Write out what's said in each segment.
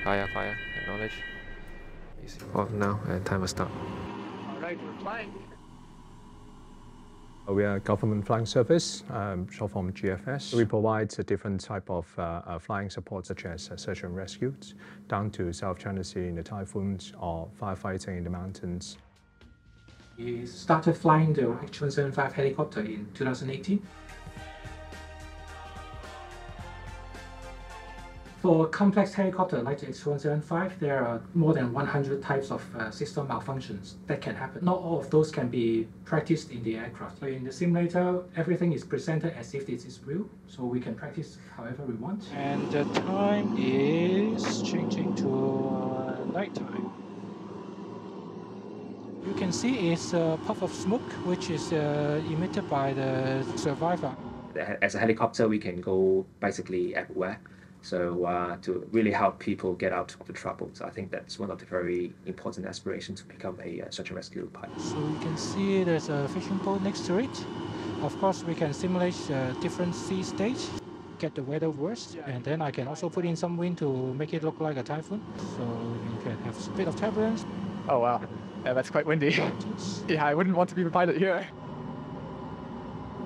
Fire, acknowledge. Easy. Off now, and timer start. Alright, we're flying. We are a government flying service, short form GFS. We provide a different type of flying support, such as search and rescue, down to South China Sea in the typhoons or firefighting in the mountains. We started flying the H175 helicopter in 2018. For a complex helicopter like the H175, there are more than 100 types of system malfunctions that can happen. Not all of those can be practiced in the aircraft. So in the simulator, everything is presented as if it is real, so we can practice however we want. And the time is changing to night time. You can see it's a puff of smoke which is emitted by the survivor. As a helicopter, we can go basically everywhere. So to really help people get out of the trouble. So I think that's one of the very important aspirations to become a search and rescue pilot. So you can see there's a fishing boat next to it. Of course, we can simulate different sea stage, get the weather worse, and then I can also put in some wind to make it look like a typhoon. So you can have a bit of turbulence. Oh wow, yeah, that's quite windy. Yeah, I wouldn't want to be a pilot here.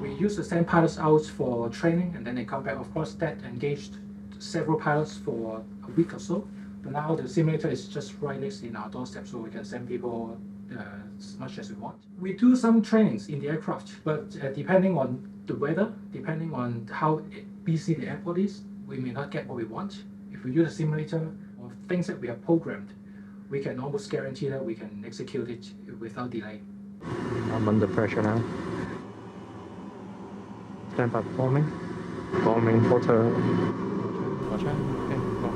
We used to send pilots out for training and then they come back. Of course, that engaged several pilots for a week or so, but now the simulator is just right next in our doorstep, so we can send people as much as we want. We do some trainings in the aircraft, but depending on the weather, depending on how busy the airport is, we may not get what we want. If we use a simulator or things that we have programmed, we can almost guarantee that we can execute it without delay. I'm under pressure now. Stand by forming. Forming photo. Okay, go.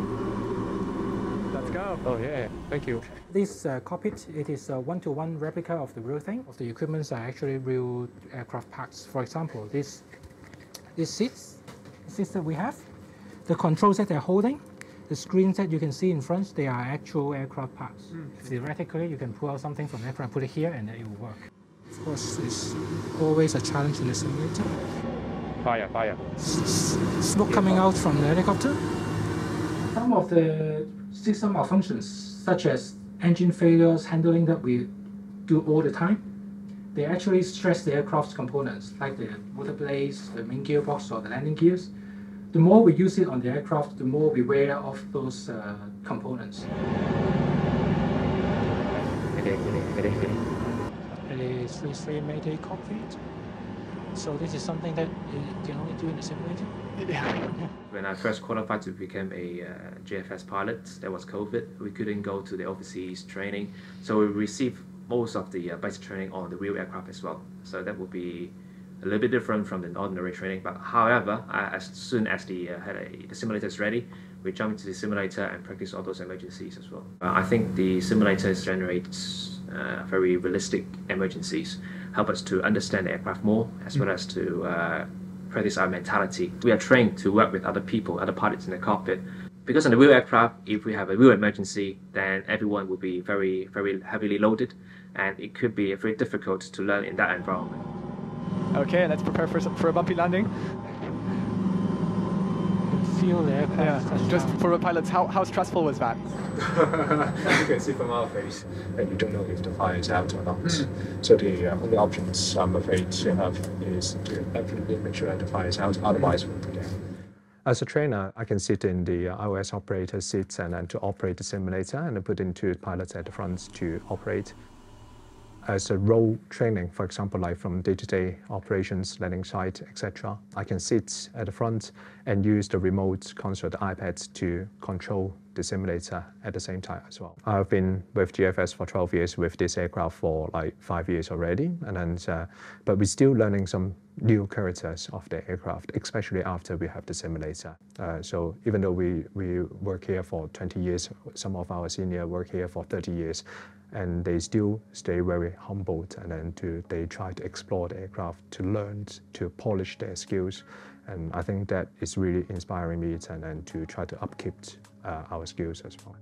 Let's go. Oh yeah, thank you. This cockpit, it is a one-to-one replica of the real thing. Of the equipments are actually real aircraft parts. For example, these seats that we have, the controls that they're holding, the screens that you can see in front, they are actual aircraft parts. Theoretically, you can pull out something from the aircraft, put it here, and then it will work. Of course, it's always a challenge in the simulator. Fire. Smoke coming out from the helicopter. Some of the system malfunctions, such as engine failures, handling that we do all the time, they actually stress the aircraft's components, like the motor blades, the main gearbox, or the landing gears. The more we use it on the aircraft, the more we wear off those components. It is 3-3 Mayday cockpit. So this is something that you can only do in the simulator? Yeah. When I first qualified to become a GFS pilot, there was COVID. We couldn't go to the overseas training, so we received most of the basic training on the real aircraft as well. So that would be a little bit different from the ordinary training. But however, as soon as the simulator is ready, we jump into the simulator and practice all those emergencies as well. I think the simulators generate very realistic emergencies, help us to understand the aircraft more, as well as to practice our mentality. We are trained to work with other people, other pilots in the cockpit. Because on the real aircraft, if we have a real emergency, then everyone will be very, very heavily loaded, and it could be very difficult to learn in that environment. Okay, let's prepare for a bumpy landing. Feel the aircraft. Yeah, just for a pilot, how stressful was that? You can see from our face that you don't know if the fire is out or not. So the only options I'm afraid to have is to absolutely make sure that the fire is out, otherwise we'll be down. As a trainer, I can sit in the iOS operator seat and then to operate the simulator, and then put in two pilots at the front to operate. As a role training, for example, like from day-to-day operations, landing site, etc., I can sit at the front and use the remote console, the iPad, to control the simulator at the same time as well. I've been with GFS for 12 years, with this aircraft for like 5 years already, and then, but we're still learning some new characters of the aircraft, especially after we have the simulator. So even though we work here for 20 years, some of our senior work here for 30 years, and they still stay very humbled, and then they try to explore the aircraft, to learn, to polish their skills. And I think that is really inspiring me, and then to try to upkeep our skills as well.